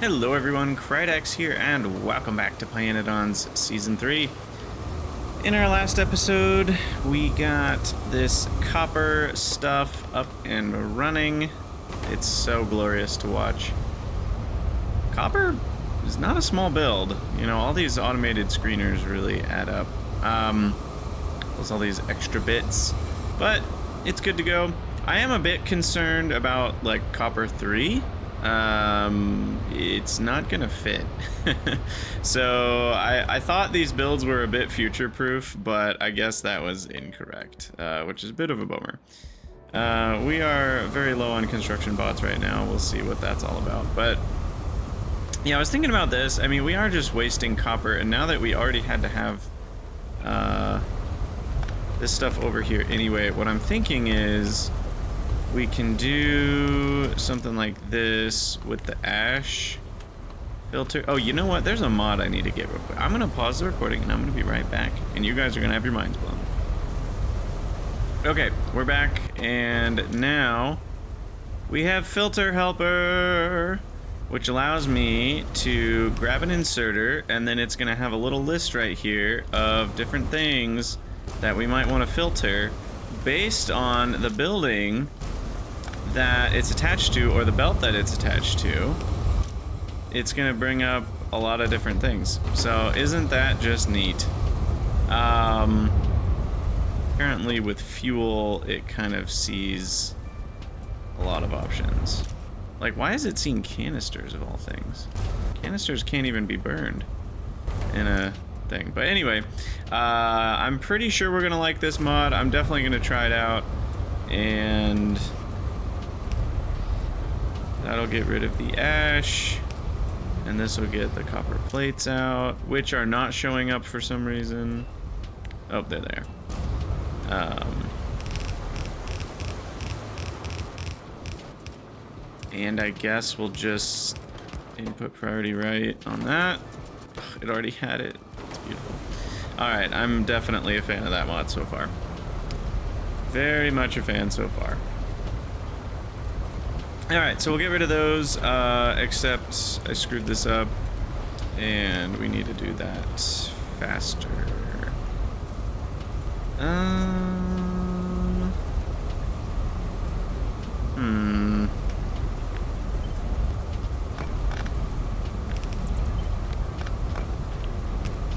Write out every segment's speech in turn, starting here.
Hello everyone, Krydex here, and welcome back to pYanodon's Season 3. In our last episode, we got this copper stuff up and running. It's so glorious to watch. Copper is not a small build. You know, all these automated screeners really add up. Plus all these extra bits, but it's good to go. I am a bit concerned about, like, Copper 3. It's not gonna fit. So I thought these builds were a bit future-proof, but I guess that was incorrect, which is a bit of a bummer. We are very low on construction bots right now. We'll see what that's all about. But yeah, I was thinking about this. I mean, we are just wasting copper, and now that we already had to have this stuff over here anyway, what I'm thinking is we can do something like this with the ash filter. Oh, you know what? There's a mod I need to get real quick. I'm gonna pause the recording and I'm gonna be right back, and you guys are gonna have your minds blown. Okay, we're back, and now we have filter helper, which allows me to grab an inserter, and then it's gonna have a little list right here of different things that we might want to filter based on the building that it's attached to, or the belt that it's attached to. It's gonna bring up a lot of different things. So isn't that just neat? Apparently with fuel, it kind of sees a lot of options. Like, why is it seeing canisters of all things? Canisters can't even be burned in a thing. But anyway, I'm pretty sure we're gonna like this mod. I'm definitely gonna try it out, and that'll get rid of the ash, and this will get the copper plates out, which are not showing up for some reason. Oh, they're there. And I guess we'll just input priority right on that. Ugh, it already had it. It's beautiful. Alright, I'm definitely a fan of that mod so far. Very much a fan so far. Alright, so we'll get rid of those, except I screwed this up, and we need to do that faster.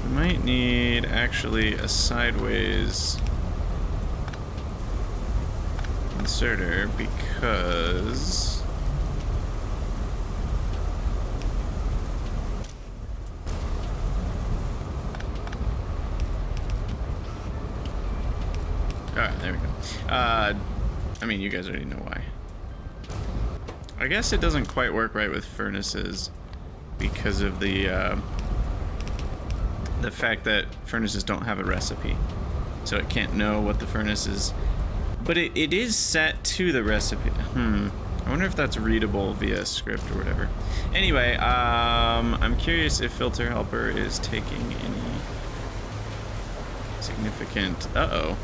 We might need, actually, a sideways inserter, because alright, there we go. I mean, you guys already know why. I guess it doesn't quite work right with furnaces because of the fact that furnaces don't have a recipe, so it can't know what the furnace is. But it is set to the recipe. I wonder if that's readable via script or whatever. Anyway, I'm curious if filter helper is taking any significant... Uh-oh.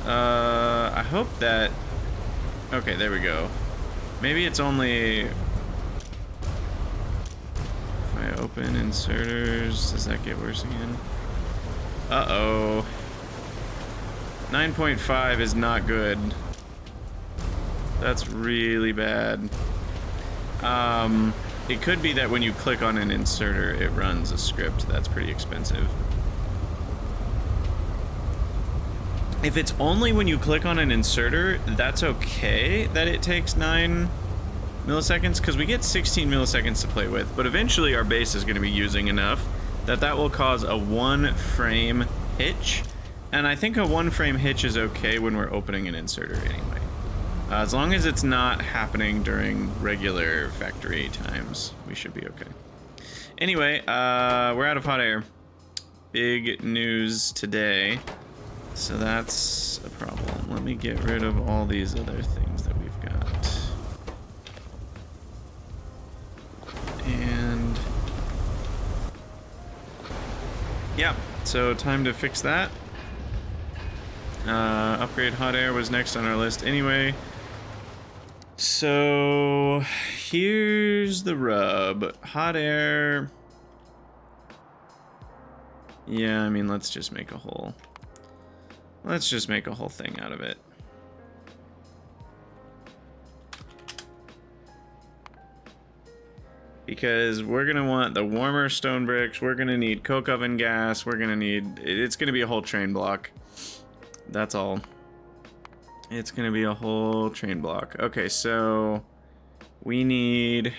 I hope that... Okay, there we go. Maybe it's only... If I open inserters, does that get worse again? Uh-oh. 9.5 is not good. That's really bad. It could be that when you click on an inserter, it runs a script. That's pretty expensive. If it's only when you click on an inserter, that's okay that it takes 9 milliseconds, because we get 16 milliseconds to play with, but eventually our base is going to be using enough that will cause a 1-frame hitch, and I think a 1-frame hitch is okay when we're opening an inserter anyway. As long as it's not happening during regular factory times, we should be okay. Anyway, we're out of hot air. Big news today. So that's a problem. Let me get rid of all these other things that we've got. And yeah, so time to fix that. Upgrade hot air was next on our list anyway. So here's the rub. Hot air. Yeah, I mean, let's just make a whole thing out of it. Because we're gonna want the warmer stone bricks, we're gonna need coke oven gas, it's gonna be a whole train block. That's all. It's gonna be a whole train block. Okay, so we need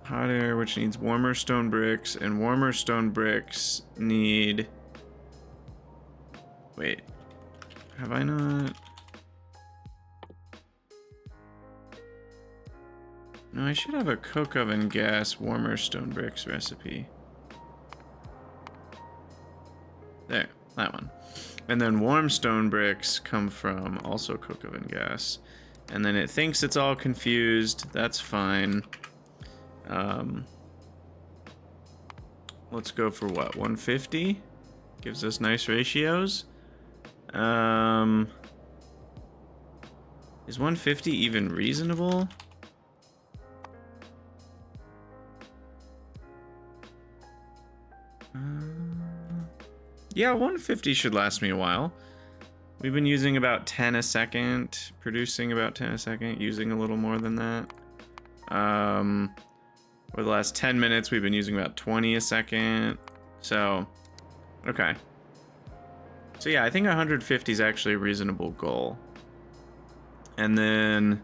hot air, which needs warmer stone bricks, and warmer stone bricks need... Wait, have I not? No, I should have a coke oven gas warmer stone bricks recipe. There, that one. And then warm stone bricks come from also coke oven gas. And then it thinks it's all confused. That's fine. Let's go for what? 150? Gives us nice ratios. Is 150 even reasonable? Yeah, 150 should last me a while. We've been using about 10 a second, producing about 10 a second, using a little more than that. For the last 10 minutes, we've been using about 20 a second. So, okay. So yeah, I think 150 is actually a reasonable goal. And then...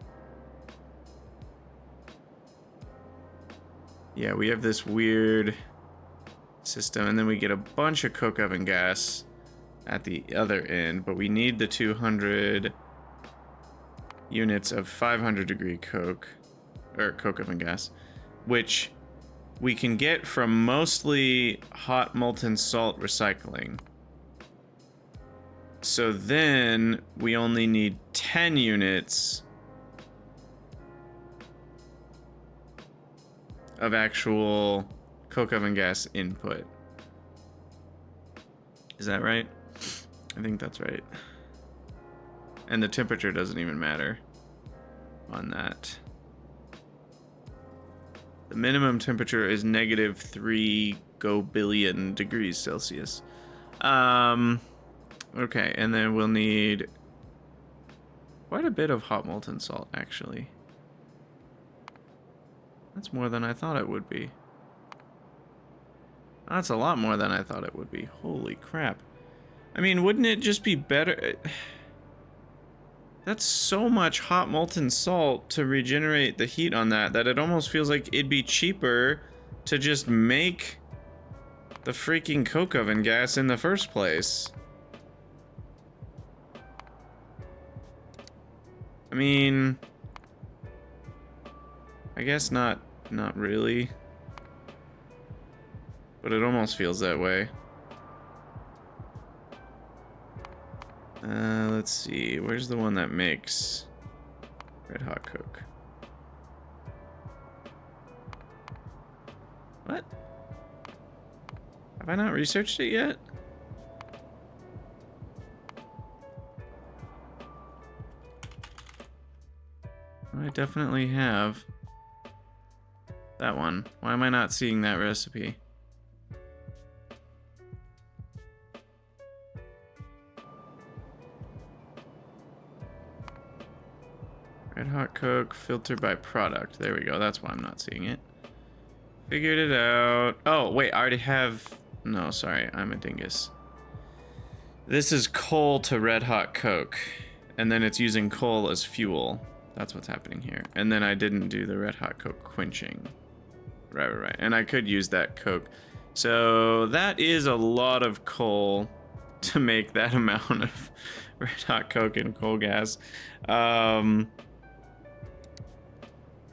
yeah, we have this weird system, and then we get a bunch of coke oven gas at the other end, but we need the 200 units of 500 degree coke, or coke oven gas, which we can get from mostly hot molten salt recycling. So then we only need 10 units of actual coke oven gas input. Is that right? I think that's right. And the temperature doesn't even matter on that. The minimum temperature is -3 billion degrees Celsius. Okay, and then we'll need quite a bit of hot molten salt, actually. That's more than I thought it would be. That's a lot more than I thought it would be. Holy crap. I mean, wouldn't it just be better? That's so much hot molten salt to regenerate the heat on that it almost feels like it'd be cheaper to just make the freaking coke oven gas in the first place. I mean, I guess not really. But it almost feels that way. Let's see. Where's the one that makes red hot coke? What? Have I not researched it yet? I definitely have. That one. Why am I not seeing that recipe? Red hot coke, filter by product. There we go. That's why I'm not seeing it. Figured it out. Oh, wait. I already have... No, sorry. I'm a dingus. This is coal to red hot coke. And then it's using coal as fuel. That's what's happening here. And then I didn't do the red hot coke quenching. Right. And I could use that coke. So that is a lot of coal to make that amount of red hot coke and coal gas.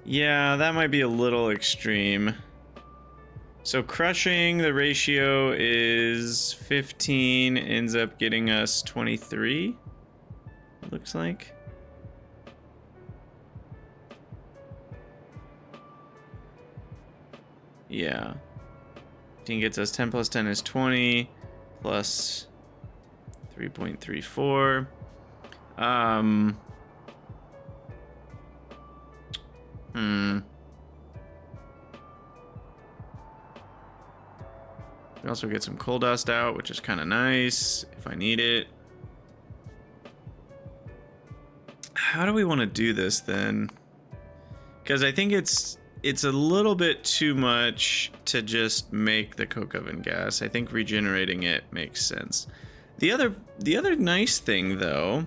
Yeah, that might be a little extreme. So crushing, the ratio is 15, ends up getting us 23, it looks like. Yeah. 15 gets us 10 plus 10 is 20, plus 3.34. We also get some coal dust out, which is kind of nice if I need it. How do we want to do this then? Because I think it's a little bit too much to just make the coke oven gas. I think regenerating it makes sense. The other nice thing though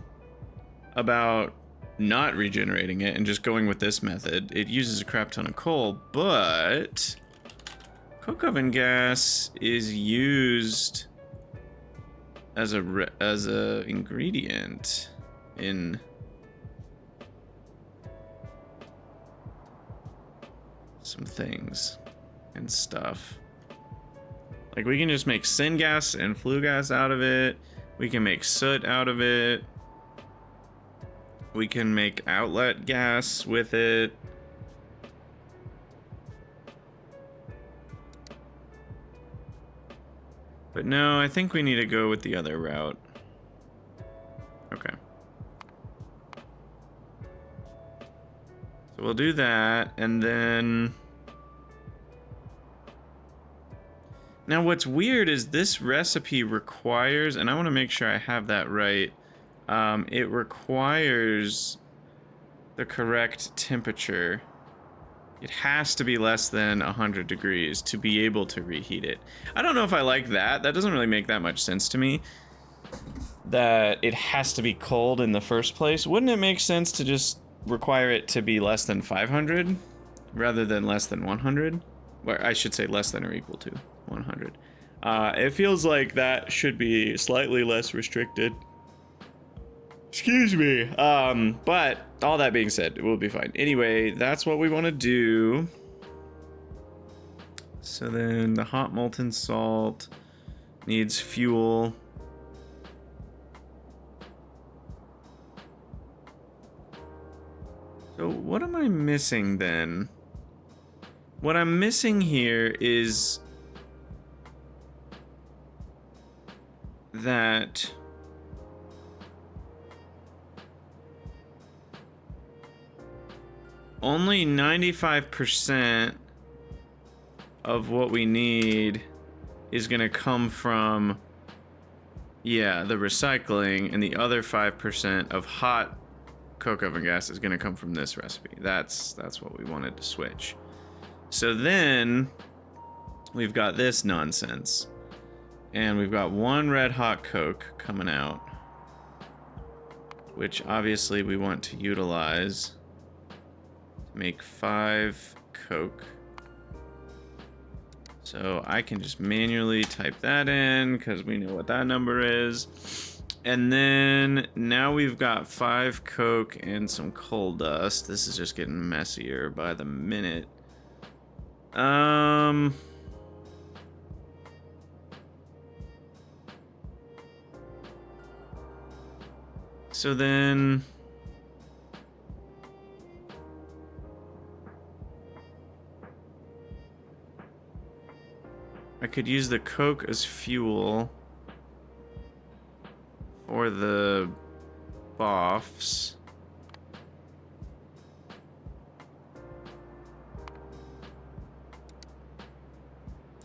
about not regenerating it and just going with this method, it uses a crap ton of coal, but coke oven gas is used as a ingredient in some things and stuff. Like we can just make syngas and flue gas out of it. We can make soot out of it. We can make outlet gas with it. But no, I think we need to go with the other route. Okay. So we'll do that, and then... Now what's weird is this recipe requires, and I want to make sure I have that right, it requires the correct temperature. It has to be less than 100 degrees to be able to reheat it. I don't know if I like that. That doesn't really make that much sense to me. That it has to be cold in the first place. Wouldn't it make sense to just require it to be less than 500 rather than less than 100? Or I should say less than or equal to 100. It feels like that should be slightly less restricted. Excuse me. But all that being said, it will be fine. Anyway, that's what we want to do. So then the hot molten salt needs fuel. So what am I missing then? What I'm missing here is that only 95% of what we need is gonna come from, yeah, the recycling, and the other 5% of hot coke oven gas is gonna come from this recipe. That's what we wanted to switch. So then we've got this nonsense, and we've got one red hot coke coming out, which obviously we want to utilize to make 5 coke. So I can just manually type that in because we know what that number is. And then now we've got 5 coke and some coal dust. This is just getting messier by the minute. So then I could use the coke as fuel for the BOFs.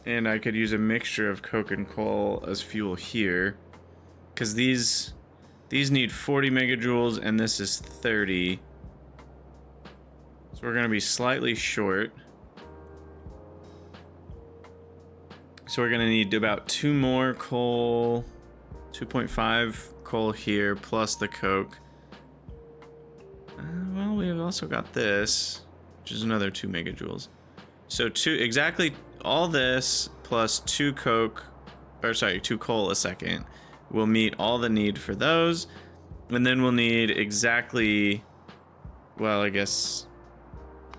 And I could use a mixture of coke and coal as fuel here, because these need 40 megajoules and this is 30. So we're gonna be slightly short. So we're gonna need about 2 more coal, 2.5 coal here, plus the coke. Well, we've also got this, which is another 2 megajoules. So exactly all this plus 2 coke, or sorry, 2 coal a second will meet all the need for those. And then we'll need exactly, well, I guess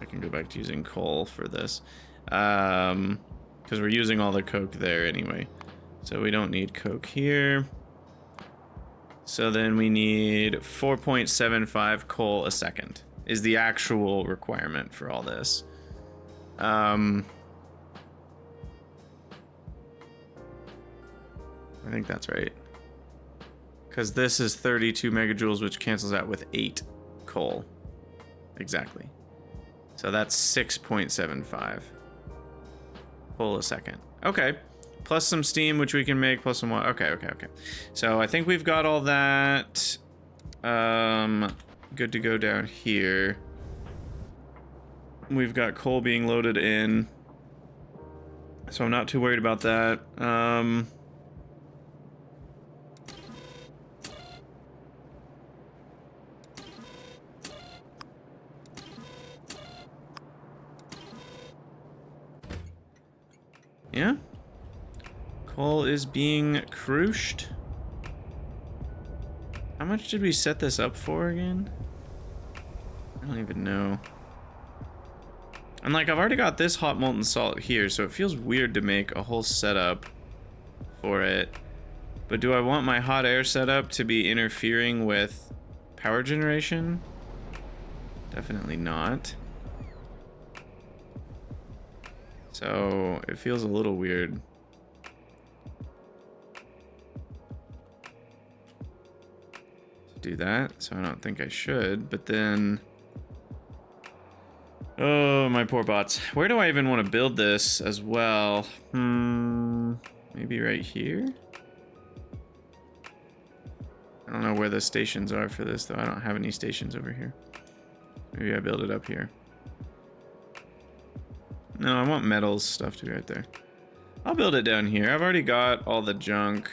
I can go back to using coal for this. Because we're using all the coke there anyway. So we don't need coke here. So then we need 4.75 coal a second is the actual requirement for all this. I think that's right. Because this is 32 megajoules, which cancels out with 8 coal. Exactly. So that's 6.75 coal a second. Okay. Plus some steam, which we can make, plus some water. Okay. So I think we've got all that. Good to go down here. We've got coal being loaded in. So I'm not too worried about that. Yeah. Coal is being cruished. How much did we set this up for again? I don't even know. And like, I've already got this hot molten salt here, so it feels weird to make a whole setup for it. But do I want my hot air setup to be interfering with power generation? Definitely not. So it feels a little weird. To do that, so I don't think I should, but then... Oh, my poor bots. Where do I even want to build this as well? Maybe right here? I don't know where the stations are for this, though. I don't have any stations over here. Maybe I build it up here. No, I want metals stuff to be right there. I'll build it down here. I've already got all the junk.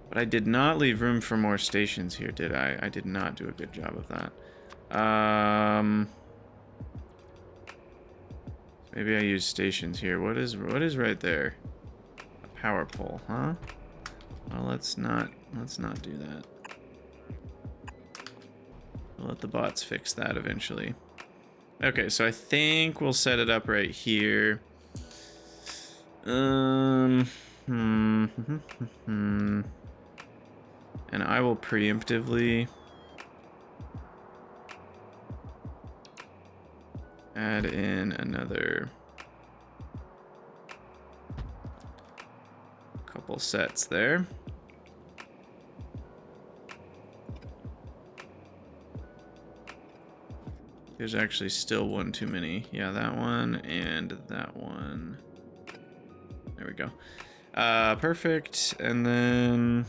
But I did not leave room for more stations here, did I? I did not do a good job of that. Maybe I use stations here. What is right there? A power pole, huh? Well, let's not do that. We'll let the bots fix that eventually. Okay, so I think we'll set it up right here. And I will preemptively add in another couple sets there. There's actually still one too many. Yeah, that one and that one. There we go. Perfect. And then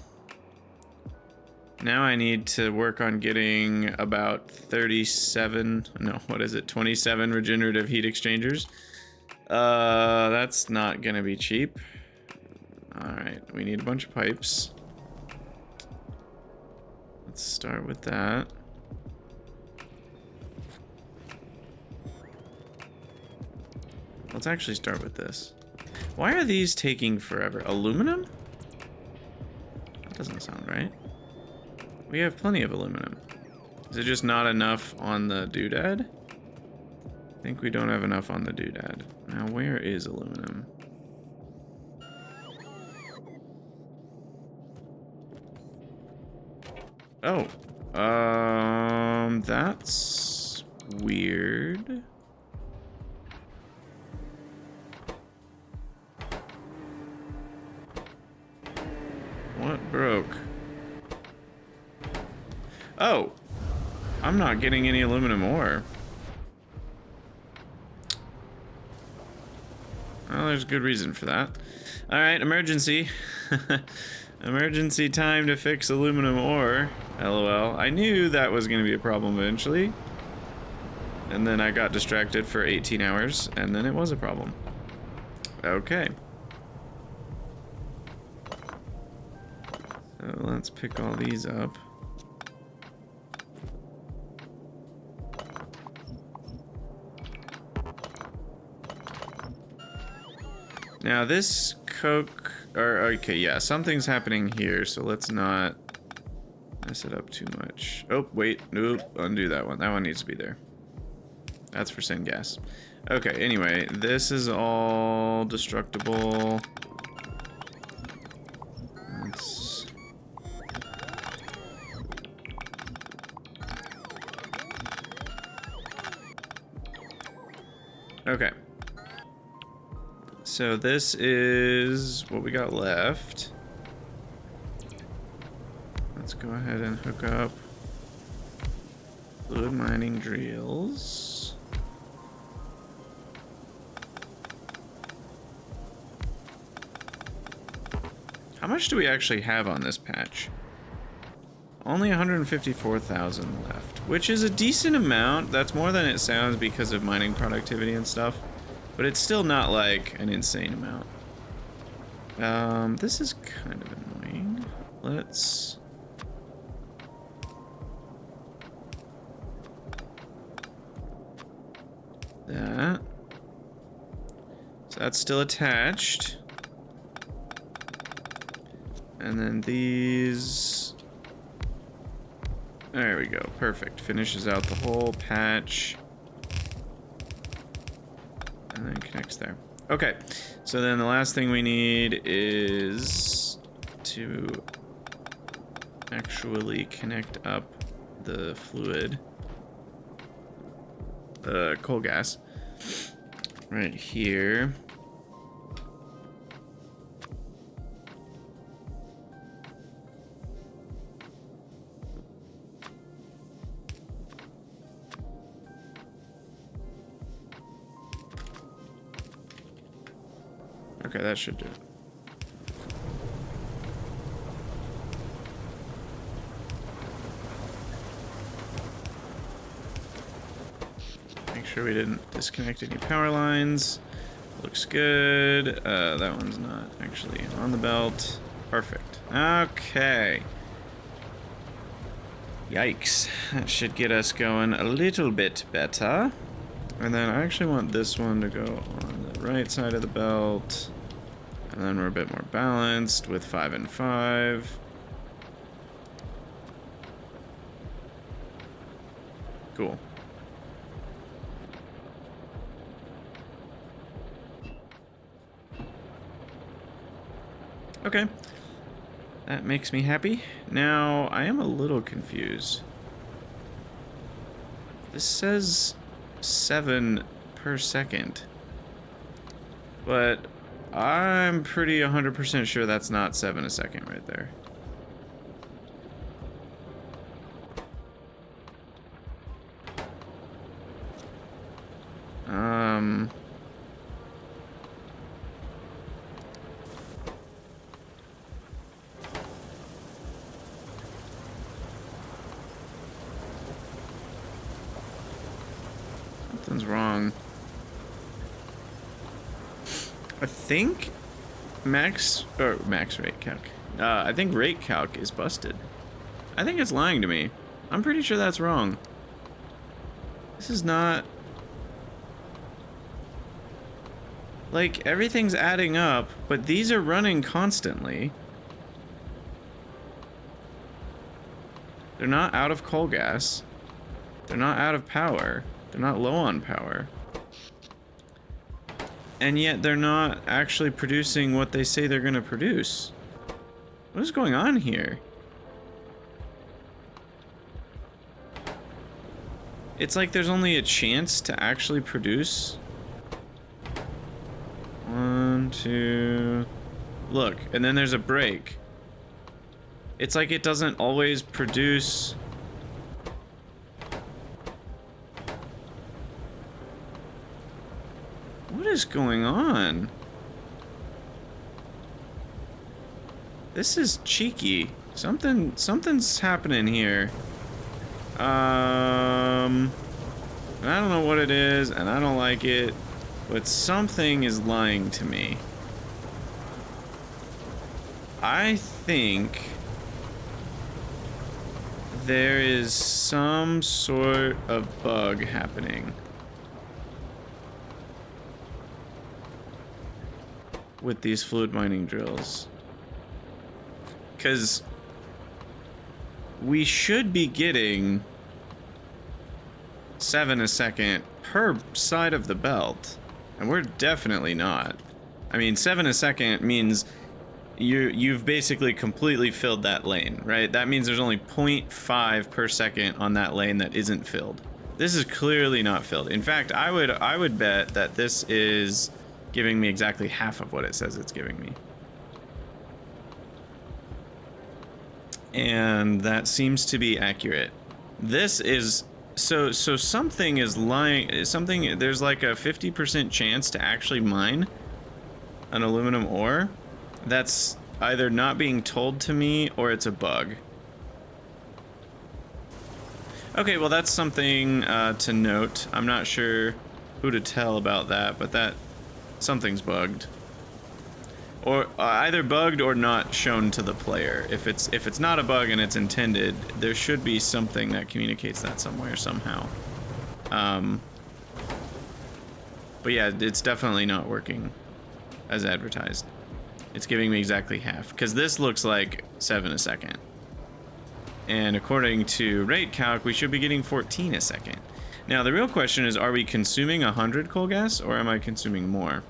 now I need to work on getting about 37, no, what is it? 27 regenerative heat exchangers. That's not gonna be cheap. All right, we need a bunch of pipes. Let's start with that. Let's actually start with this. Why are these taking forever? Aluminum? That doesn't sound right. We have plenty of aluminum. Is it just not enough on the doodad? I think we don't have enough on the doodad. Now, where is aluminum? Oh. That's weird. What broke? Oh, I'm not getting any aluminum ore. Well, there's good reason for that. All right, emergency. Emergency time to fix aluminum ore. LOL. I knew that was going to be a problem eventually. And then I got distracted for 18 hours, and then it was a problem. Okay. So let's pick all these up. Now this coke, or okay, yeah, something's happening here, so let's not mess it up too much. Oh, wait, nope, undo that one. That one needs to be there. That's for syngas. Okay, anyway, this is all destructible. Let's... Okay. So this is what we got left. go ahead and hook up fluid mining drills. How much do we actually have on this patch? Only 154,000 left, which is a decent amount. That's more than it sounds because of mining productivity and stuff, but it's still not like an insane amount. This is kind of annoying. Let's... that. So that's still attached. And then these... there we go. Perfect. Finishes out the whole patch. And then connects there. Okay. So then the last thing we need is to actually connect up the fluid. The coal gas. Right here. Okay, that should do it. Make sure we didn't disconnect any power lines. Looks good. That one's not actually on the belt. Perfect. Okay. Yikes. That should get us going a little bit better. And then I actually want this one to go on the right side of the belt. And then we're a bit more balanced with 5 and 5. Cool. Okay. That makes me happy. Now, I am a little confused. This says 7 per second. But I'm pretty 100% sure that's not 7 a second right there. Something's wrong. I think max rate calc. I think rate calc is busted. I think it's lying to me. I'm pretty sure that's wrong. This is not... like, everything's adding up, but these are running constantly. They're not out of coal gas. They're not out of power. They're not low on power. And yet they're not actually producing what they say they're gonna produce. What is going on here? It's like there's only a chance to actually produce. 1, 2... look, and then there's a break. It's like it doesn't always produce... what is going on? This is cheeky. Something's happening here. And I don't know what it is, and I don't like it, but something is lying to me. I think there is some sort of bug happening with these fluid mining drills. Because we should be getting 7 a second per side of the belt, and we're definitely not. I mean, 7 a second means you've basically completely filled that lane, right? That means there's only 0.5 per second on that lane that isn't filled. This is clearly not filled. In fact, I would bet that this is giving me exactly half of what it says it's giving me. And that seems to be accurate. This is so something is lying. Something, there's like a 50% chance to actually mine an aluminum ore. That's either not being told to me or it's a bug. Okay, well that's something to note. I'm not sure who to tell about that, but that something's bugged. Or either bugged or not shown to the player. If it's not a bug and it's intended, there should be something that communicates that somewhere somehow. But yeah, it's definitely not working as advertised. It's giving me exactly half, because this looks like 7 a second. And according to rate calc, we should be getting 14 a second. Now the real question is, are we consuming 100 coal gas or am I consuming more?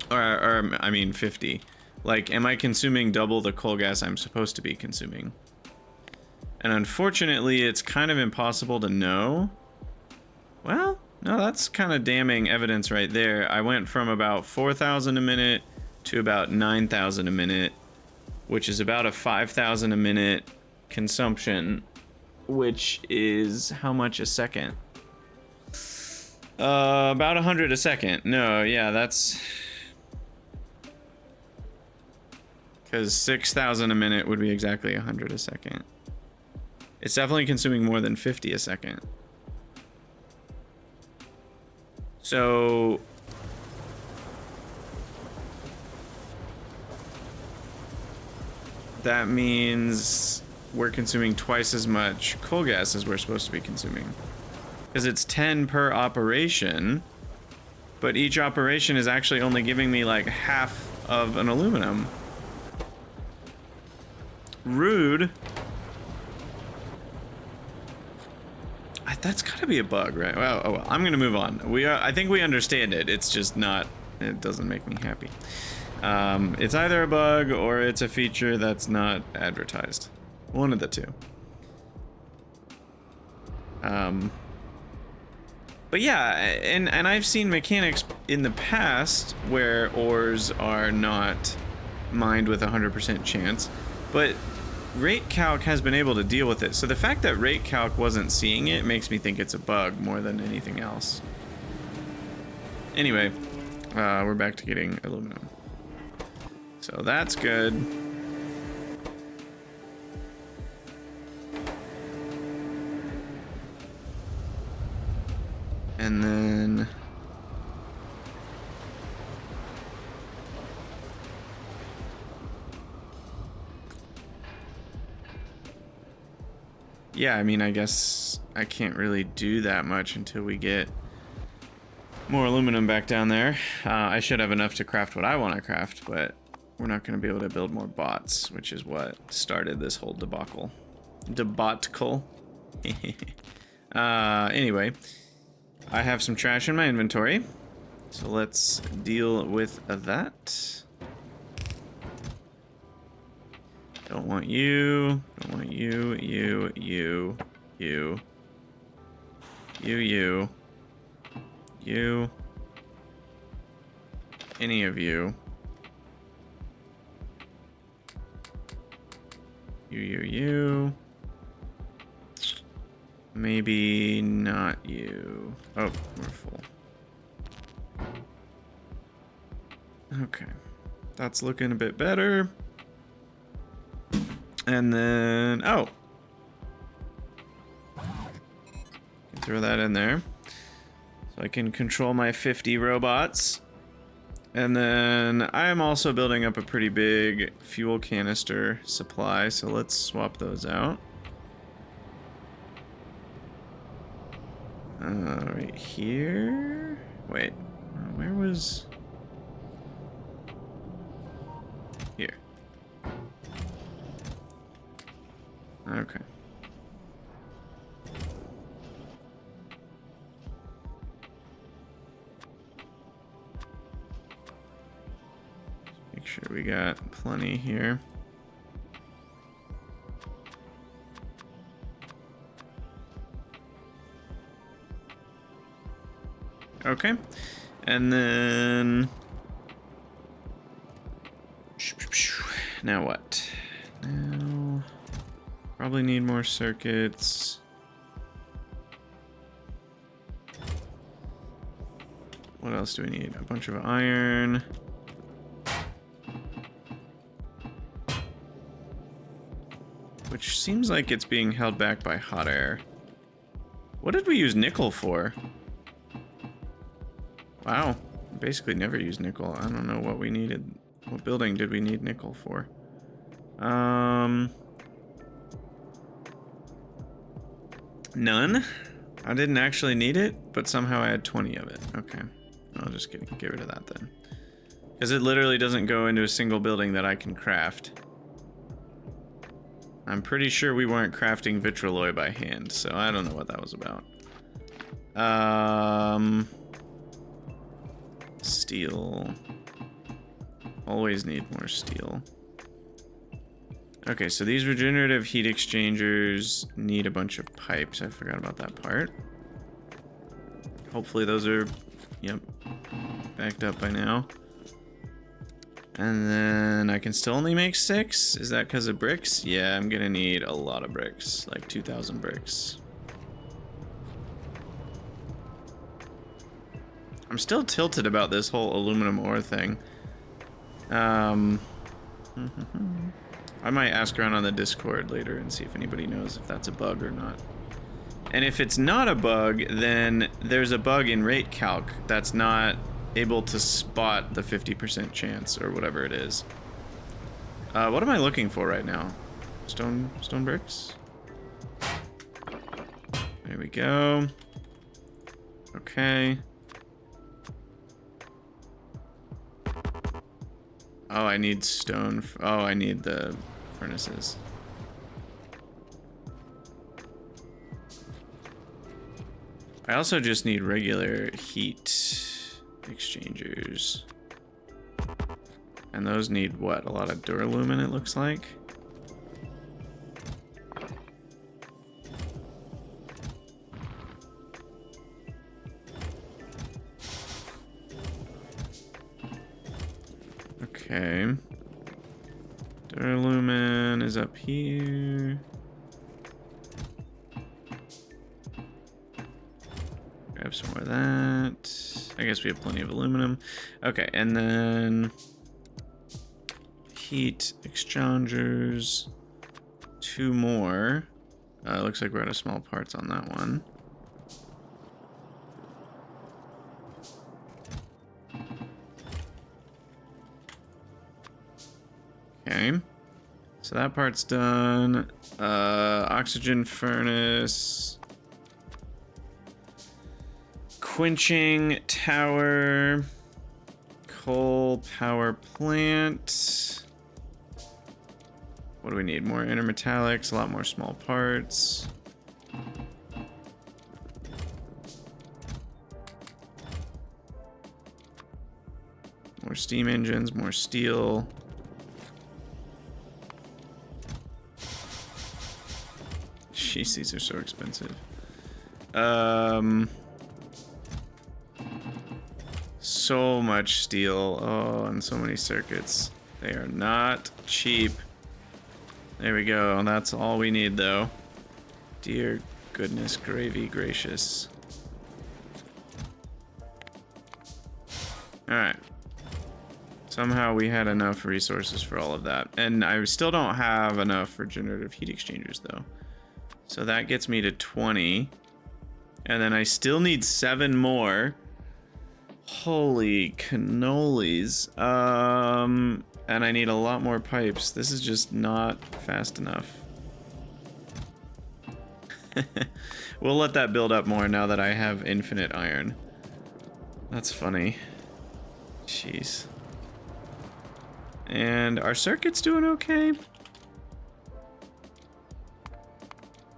Or I mean 50. Like, am I consuming double the coal gas I'm supposed to be consuming? And unfortunately, it's kind of impossible to know. Well, no, that's kind of damning evidence right there. I went from about 4,000 a minute to about 9,000 a minute, which is about a 5,000 a minute consumption, which is how much a second? About 100 a second. No, yeah, that's... because 6,000 a minute would be exactly 100 a second. It's definitely consuming more than 50 a second. So... that means we're consuming twice as much coal gas as we're supposed to be consuming. Because it's 10 per operation, but each operation is actually only giving me like half of an aluminum. Rude. That's gotta be a bug, right? Well, oh well, I'm gonna move on. I think we understand it. It's just not, it doesn't make me happy. It's either a bug or it's a feature that's not advertised. One of the two. But yeah, and I've seen mechanics in the past where ores are not mined with 100% chance, but rate calc has been able to deal with it. So the fact that rate calc wasn't seeing it makes me think it's a bug more than anything else. Anyway, we're back to getting aluminum. So that's good. And then... yeah, I mean, I guess I can't really do that much until we get more aluminum back down there. I should have enough to craft what I want to craft, but we're not going to be able to build more bots, which is what started this whole debacle. Anyway, I have some trash in my inventory, so let's deal with that. Don't want you, don't want you, you, any of you. You. Maybe not you. Oh, we're full. Okay. That's looking a bit better. And then, oh. Can throw that in there. So I can control my 50 robots. And then I am also building up a pretty big fuel canister supply, so let's swap those out. Right here. Wait, where was... here. Okay. Make sure we got plenty here. Okay, and then now what? Now Probably need more circuits. What else do we need? A bunch of iron. Which seems like it's being held back by hot air. What did we use nickel for? Wow. Basically never used nickel. I don't know what we needed. What building did we need nickel for? None. I didn't actually need it, but somehow I had 20 of it. Okay. I'll just get rid of that then. Because it literally doesn't go into a single building that I can craft. I'm pretty sure we weren't crafting vitrolloy by hand, so I don't know what that was about. Steel. Always need more steel. Okay, so these regenerative heat exchangers need a bunch of pipes. I forgot about that part. Hopefully those are, yep, backed up by now. And then I can still only make 6? Is that because of bricks? Yeah, I'm gonna need a lot of bricks, like 2,000 bricks. I'm still tilted about this whole aluminum ore thing. I might ask around on the Discord later and see if anybody knows if that's a bug or not. And if it's not a bug, then there's a bug in rate calc that's not able to spot the 50% chance or whatever it is. What am I looking for right now? Stone bricks? There we go. Okay. Oh, I need stone. Oh, I need the furnaces. I also just need regular heat exchangers. And those need what? A lot of duralumin, it looks like. Okay. Duralumin is up here. Grab some more of that. I guess we have plenty of aluminum. Okay, and then heat exchangers. 2 more. Looks like we're out of small parts on that one. Okay, so that part's done. Oxygen furnace. Quenching tower. Coal power plant. What do we need? More intermetallics, a lot more small parts. More steam engines, more steel. Jeez, these are so expensive. So much steel. Oh, and so many circuits. They are not cheap. There we go. That's all we need, though. Dear goodness, gravy gracious. Alright. Somehow we had enough resources for all of that. And I still don't have enough regenerative heat exchangers, though. So that gets me to 20. And then I still need 7 more. Holy cannolis. And I need a lot more pipes. This is just not fast enough. We'll let that build up more now that I have infinite iron. That's funny. Jeez. And our circuit's doing okay.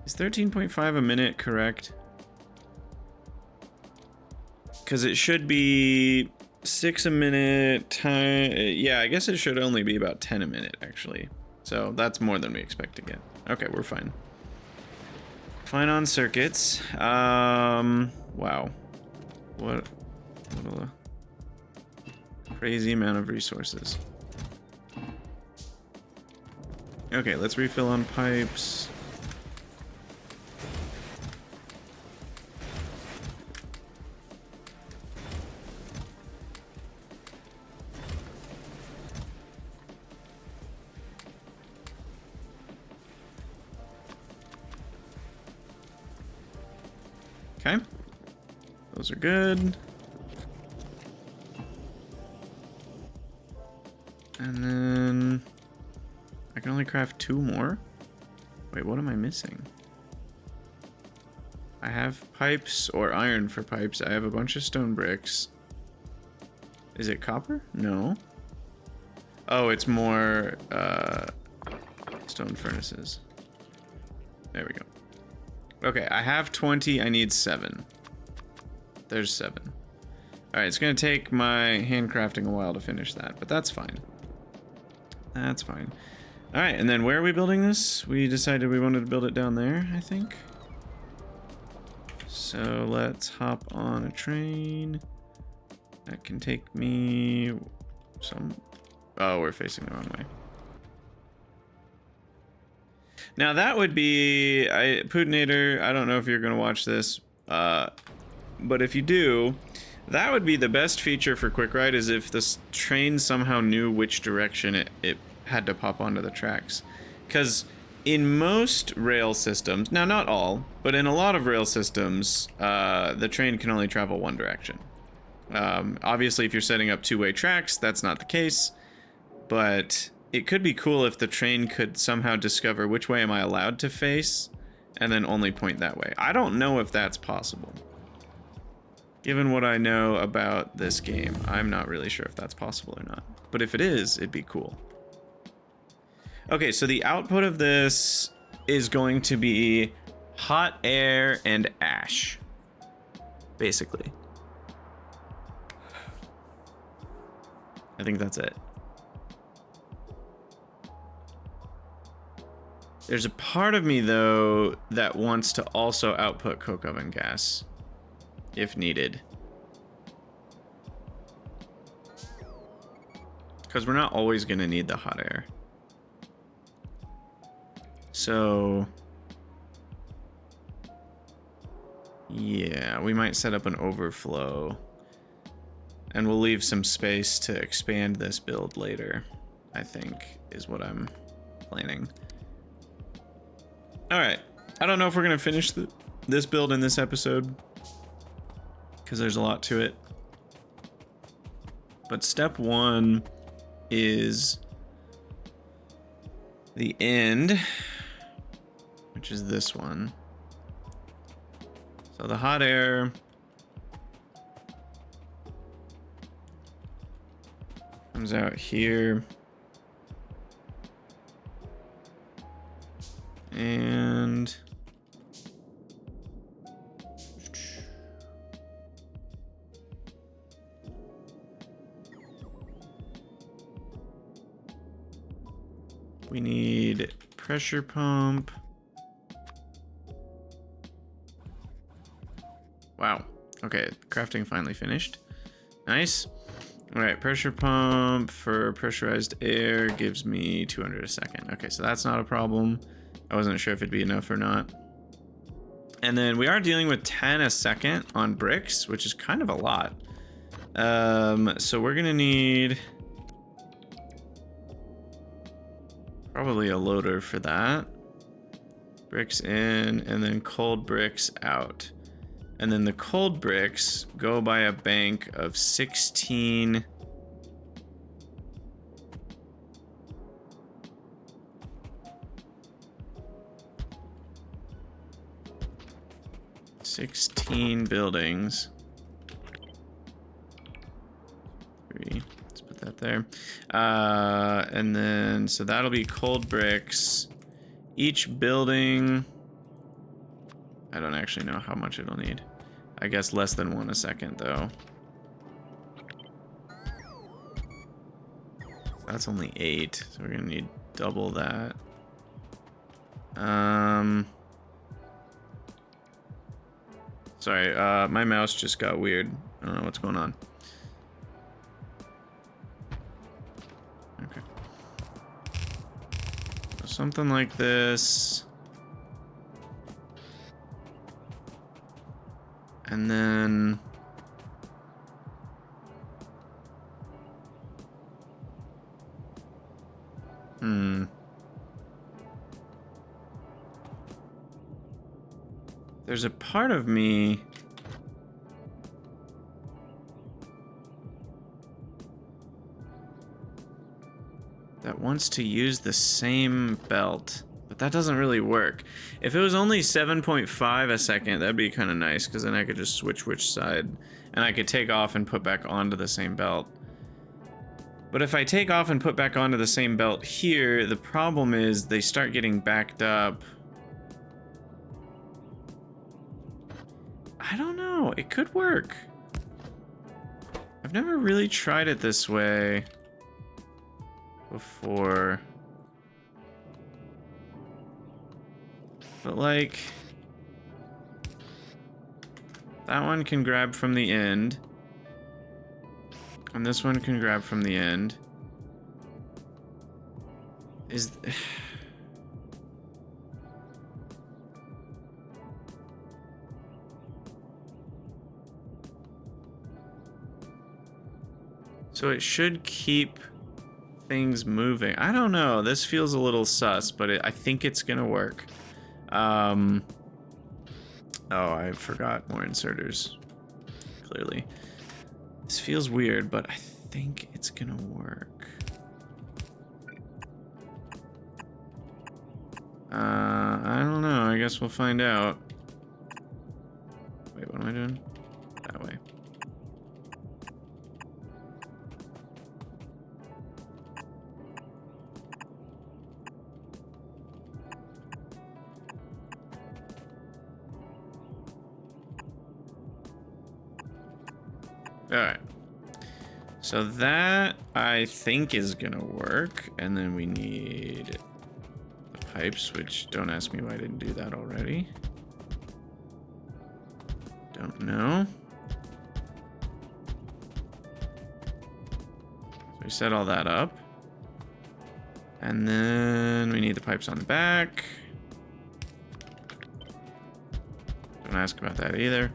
Is 13.5 a minute correct? Because it should be 6 a minute time. Yeah, I guess it should only be about 10 a minute, actually. So that's more than we expect to get. Okay, we're fine. Fine on circuits. Wow. What a crazy amount of resources. Okay, let's refill on pipes. Okay. Those are good. And then I can only craft 2 more. Wait, what am I missing? I have pipes or iron for pipes. I have a bunch of stone bricks. Is it copper? No. Oh, it's more stone furnaces. There we go. Okay, I have 20. I need 7. There's 7. All right, it's gonna take my handcrafting a while to finish that, but that's fine. That's fine. All right, and then where are we building this? We decided we wanted to build it down there, I think. So let's hop on a train. That can take me some... Oh, we're facing the wrong way. Now that would be... Putinator, I don't know if you're going to watch this, but if you do, that would be the best feature for Quick Ride, is if this train somehow knew which direction it had to pop onto the tracks. Because in most rail systems, now not all, but in a lot of rail systems, the train can only travel one direction. Obviously, if you're setting up two-way tracks, that's not the case, but it could be cool if the train could somehow discover which way am I allowed to face, and then only point that way. I don't know if that's possible. Given what I know about this game, I'm not really sure if that's possible or not. But if it is, it'd be cool. Okay, so the output of this is going to be hot air and ash, basically. I think that's it. There's a part of me, though, that wants to also output coke oven gas, if needed. Because we're not always going to need the hot air. So... yeah, we might set up an overflow. And we'll leave some space to expand this build later, I think, is what I'm planning. Alright, I don't know if we're going to finish this build in this episode, because there's a lot to it. But step 1 is the end, which is this one. So the hot air comes out here. And we need pressure pump. Wow. Okay, crafting finally finished. Nice. All right, pressure pump for pressurized air gives me 200 a second. Okay, so that's not a problem. I wasn't sure if it'd be enough or not. And then we are dealing with 10 a second on bricks, which is kind of a lot. So we're gonna need probably a loader for that. Bricks in, and then cold bricks out. And then the cold bricks go by a bank of 16... 16 buildings. 3. Let's put that there. And then, so that'll be cold bricks. Each building... I don't actually know how much it'll need. I guess less than 1 a second, though. That's only 8, so we're gonna need double that. Sorry, my mouse just got weird. I don't know what's going on. Okay. So something like this. And then... there's a part of me that wants to use the same belt, but that doesn't really work. If it was only 7.5 a second, that'd be kind of nice, because then I could just switch which side, and I could take off and put back onto the same belt. But if I take off and put back onto the same belt here, the problem is they start getting backed up. I don't know, it could work. I've never really tried it this way before. But like, that one can grab from the end. And this one can grab from the end. So it should keep things moving. I don't know. This feels a little sus, but I think it's gonna work. Oh, I forgot more inserters. Clearly. This feels weird, but I think it's gonna work. I don't know. I guess we'll find out. Wait, what am I doing? That way. Alright. So that, I think, is gonna work. And then we need the pipes, which don't ask me why I didn't do that already. Don't know. So we set all that up. And then we need the pipes on the back. Don't ask about that either.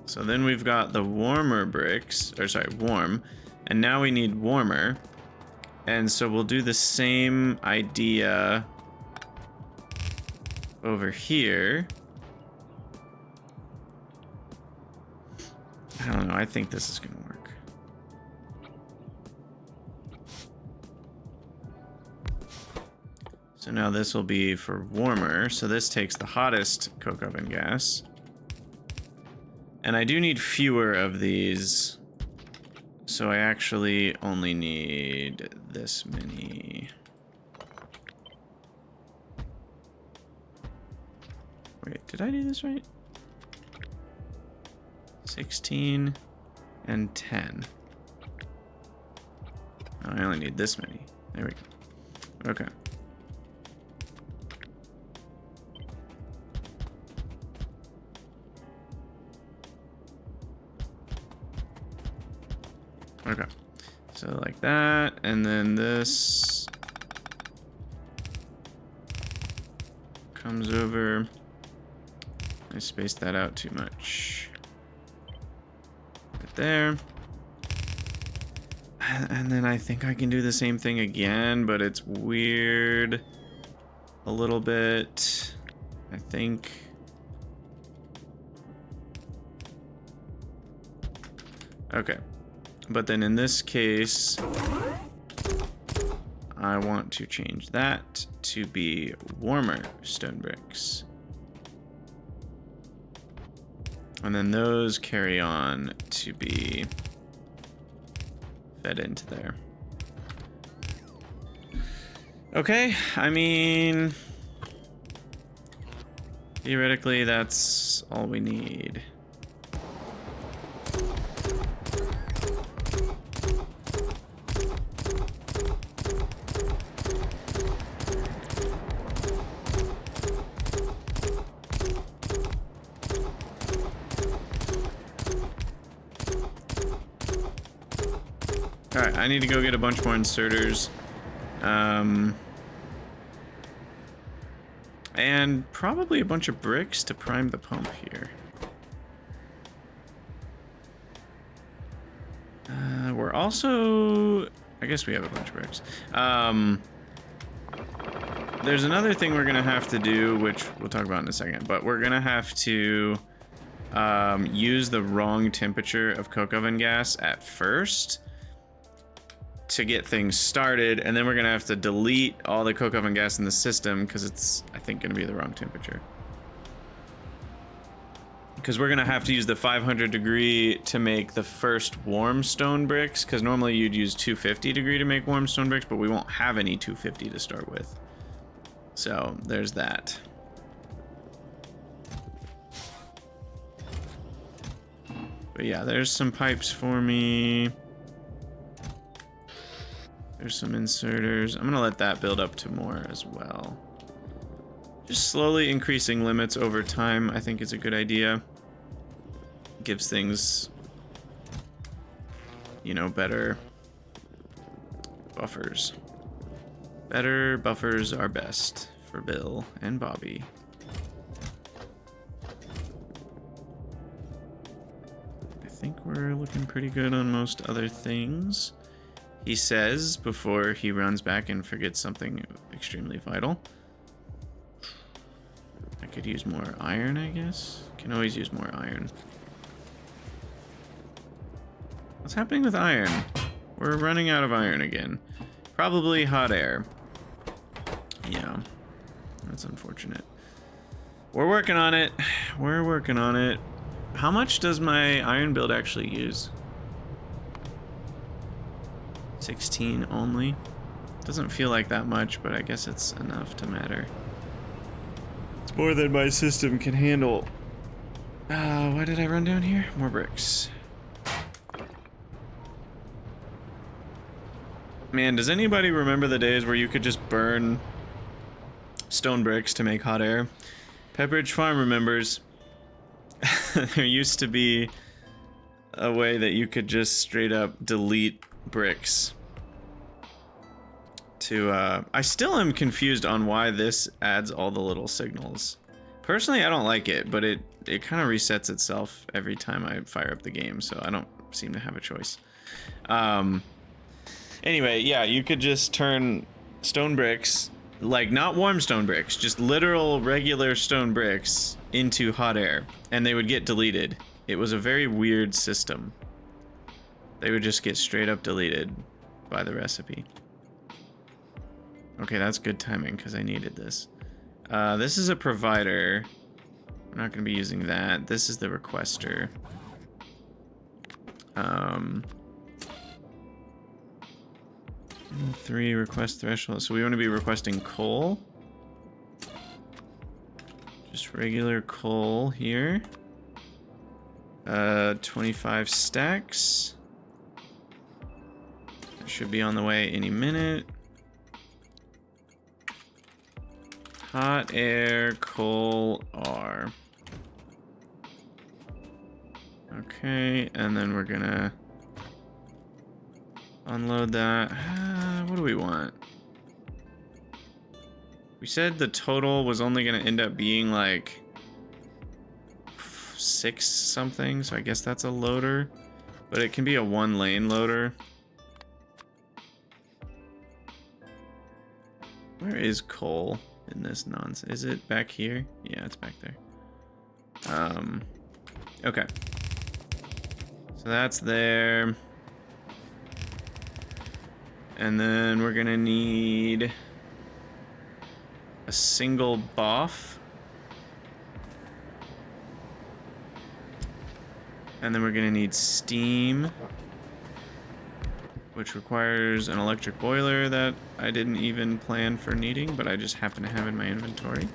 So then we've got the warmer bricks, or sorry, warm, and now we need warmer. And so we'll do the same idea over here. I don't know, I think this is gonna work. So now this will be for warmer. So this takes the hottest coke oven gas. And I do need fewer of these, so I actually only need this many. Wait, did I do this right? 16 and 10. Oh, I only need this many. There we go. Okay. Okay, so like that, and then this comes over. I spaced that out too much. Right there. And then I think I can do the same thing again, but it's weird a little bit, I think. Okay. But then in this case, I want to change that to be warmer stone bricks. And then those carry on to be fed into there. Okay, I mean, theoretically that's all we need. Alright, I need to go get a bunch more inserters. And probably a bunch of bricks to prime the pump here. We're also... I guess we have a bunch of bricks. there's another thing we're gonna have to do, which we'll talk about in a second, but we're gonna have to use the wrong temperature of coke oven gas at first to get things started, and then we're gonna have to delete all the coke oven gas in the system because it's, I think, gonna be the wrong temperature. Because we're gonna have to use the 500 degree to make the first warm stone bricks, because normally you'd use 250 degree to make warm stone bricks, but we won't have any 250 to start with. So there's that. But yeah, there's some pipes for me. There's some inserters. I'm gonna let that build up to more as well. Just slowly increasing limits over time, I think, is a good idea. Gives things, you know, better buffers. Better buffers are best for Bill and Bobby. I think we're looking pretty good on most other things. He says before he runs back and forgets something extremely vital. I could use more iron, I guess. Can always use more iron. What's happening with iron? We're running out of iron again. Probably hot air. Yeah, that's unfortunate. We're working on it. We're working on it. How much does my iron build actually use? 16 only. Doesn't feel like that much, but I guess it's enough to matter. It's more than my system can handle. Why did I run down here? More bricks. Man, does anybody remember the days where you could just burn stone bricks to make hot air? Pepperidge Farm remembers. There used to be a way that you could just straight up delete bricks. I still am confused on why this adds all the little signals. Personally, I don't like it, but it kind of resets itself every time I fire up the game, so I don't seem to have a choice. Anyway, yeah, you could just turn stone bricks, like not warm stone bricks, just literal regular stone bricks into hot air, and they would get deleted. It was a very weird system. They would just get straight up deleted by the recipe. Okay, that's good timing because I needed this. This is a provider. I'm not going to be using that. This is the requester. 3 request threshold. So we want to be requesting coal. Just regular coal here. 25 stacks. That should be on the way any minute. Hot air, coal, R. Okay, and then we're gonna unload that. What do we want? We said the total was only gonna end up being like 6 something, so I guess that's a loader. But it can be a 1-lane loader. Where is coal in this nonsense? Is it back here? Yeah, it's back there. Okay. So that's there. And then we're gonna need a single BOF. And then we're gonna need steam, which requires an electric boiler that I didn't even plan for needing, but I just happen to have in my inventory.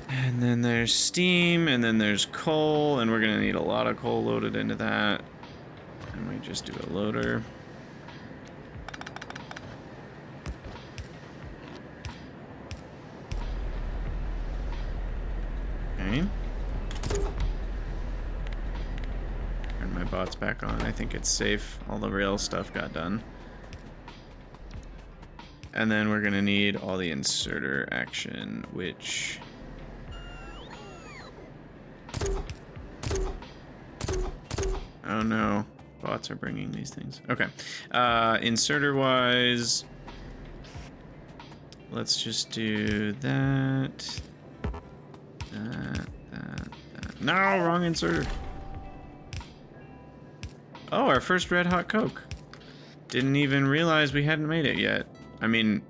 And then there's steam, and then there's coal, and we're gonna need a lot of coal loaded into that. And we just do a loader. Okay. Turn my bots back on. I think it's safe. All the rail stuff got done. And then we're gonna need all the inserter action, which... Oh no, bots are bringing these things. Okay, inserter-wise, let's just do that. That. No, wrong inserter. Oh, our first Red Hot Coke. Didn't even realize we hadn't made it yet. I mean,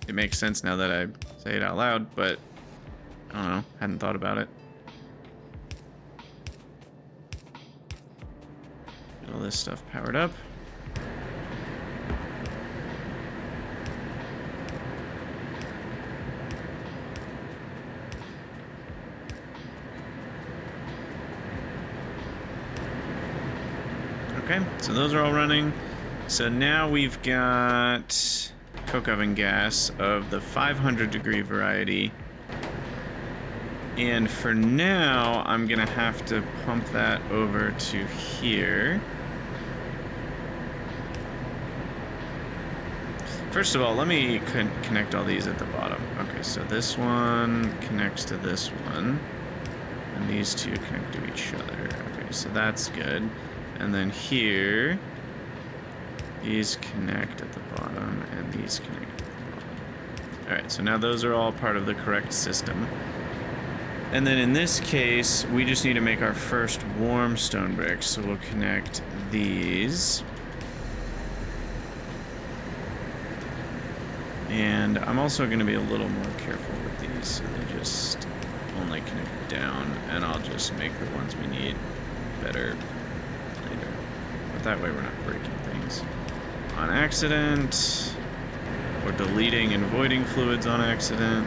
it makes sense now that I say it out loud, but I don't know, hadn't thought about it. Get all this stuff powered up. Okay, so those are all running. So now we've got coke oven gas of the 500 degree variety. And for now, I'm gonna have to pump that over to here. First of all, let me connect all these at the bottom. Okay, so this one connects to this one, and these two connect to each other. Okay, so that's good. And then here, these connect at the bottom, and these connect at the bottom. Alright, so now those are all part of the correct system. And then in this case, we just need to make our first warm stone bricks, so we'll connect these. And I'm also going to be a little more careful with these, so they just only connect down, and I'll just make the ones we need better later. But that way we're not breaking things on accident, or deleting and voiding fluids on accident.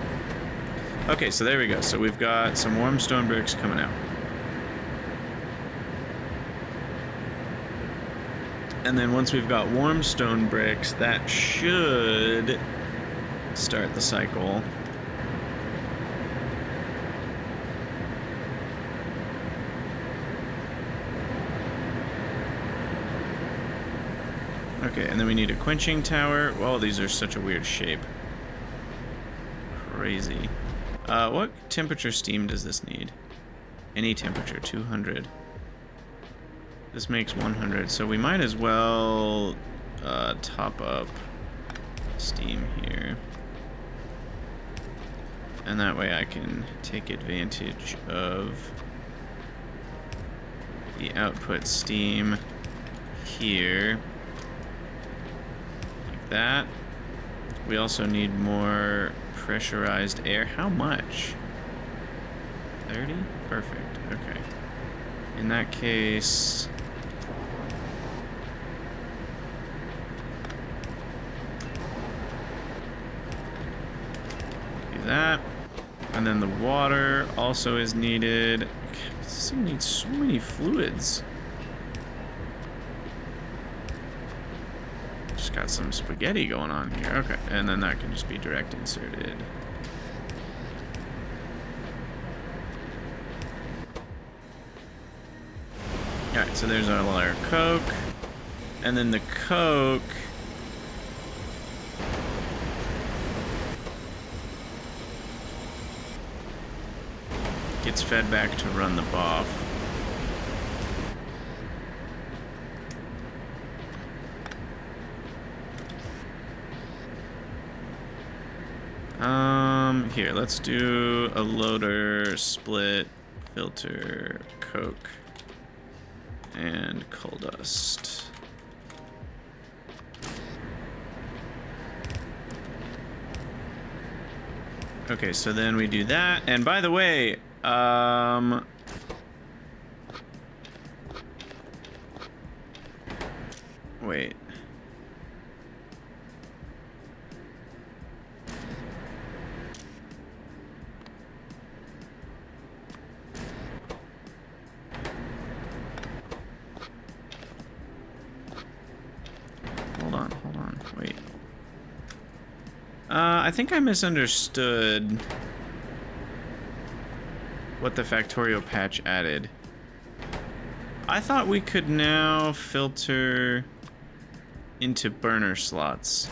Okay, so there we go. So we've got some warm stone bricks coming out. And then once we've got warm stone bricks, that should start the cycle. Okay, and then we need a quenching tower. Well, these are such a weird shape. Crazy. What temperature steam does this need? Any temperature, 200. This makes 100, so we might as well top up steam here. And that way I can take advantage of the output steam here. Like that. We also need more pressurized air. How much? 30? Perfect. Okay. In that case, do that. And then the water also is needed. This thing needs so many fluids. Just got some spaghetti going on here. Okay, and then that can just be direct inserted. Alright, so there's our Coke. And then the Coke gets fed back to run the BOF. Here, let's do a loader, split, filter, Coke, and coal dust. Okay, so then we do that, and by the way, wait. Hold on, wait. I think I misunderstood what the Factorio patch added. I thought we could now filter into burner slots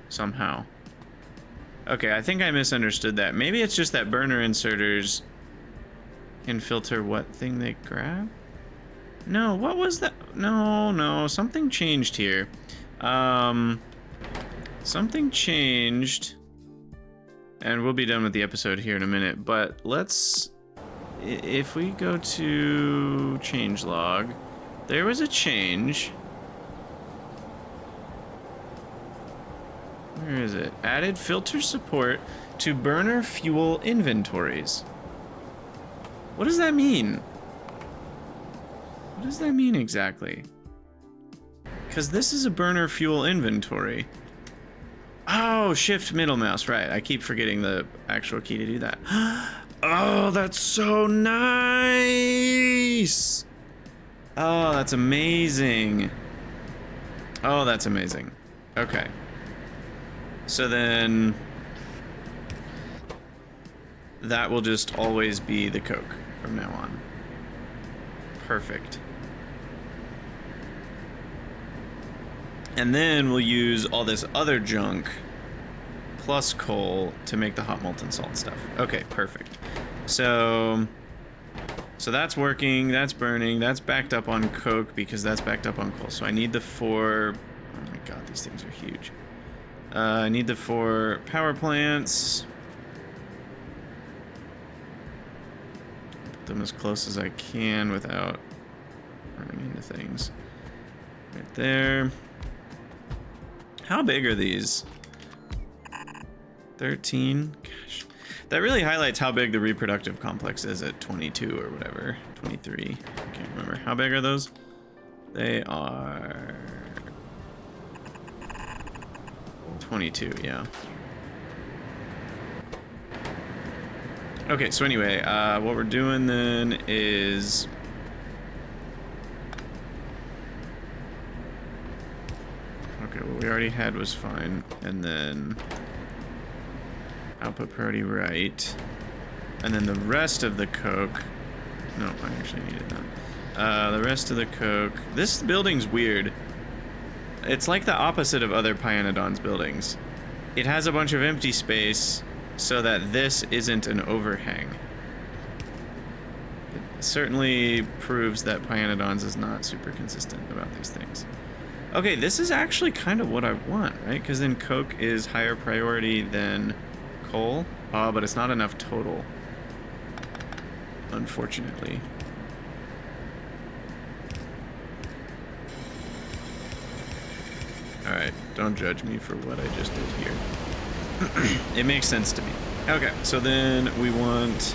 somehow. Okay, I think I misunderstood that. Maybe it's just that burner inserters can filter what thing they grab? No, what was that? No, something changed here. Something changed. And we'll be done with the episode here in a minute, but let's... If we go to changelog, there was a change. Where is it? Added filter support to burner fuel inventories. What does that mean? What does that mean exactly? Because this is a burner fuel inventory. Oh, shift middle mouse, right. I keep forgetting the actual key to do that. Oh, that's so nice! Oh, that's amazing. Oh, that's amazing. Okay. So then that will just always be the Coke from now on. Perfect. And then we'll use all this other junk plus coal to make the hot molten salt stuff. Okay, perfect. So that's working, that's burning, that's backed up on Coke because that's backed up on coal. So I need the 4, oh my god, these things are huge. I need the 4 power plants. Put them as close as I can without running into things. Right there. How big are these? 13? Gosh. That really highlights how big the reproductive complex is at 22 or whatever. 23. I can't remember. How big are those? They are 22, yeah. Okay, so anyway, what we're doing then is okay, what we already had was fine, and then output priority right, and then the rest of the Coke. No, I actually needed that. The rest of the Coke. This building's weird. It's like the opposite of other pyanodon's buildings. It has a bunch of empty space so that this isn't an overhang. It certainly proves that pyanodon's is not super consistent about these things. Okay, this is actually kind of what I want, right? Because then Coke is higher priority than coal. But it's not enough total, unfortunately. Alright, don't judge me for what I just did here. It makes sense to me. Okay, so then we want...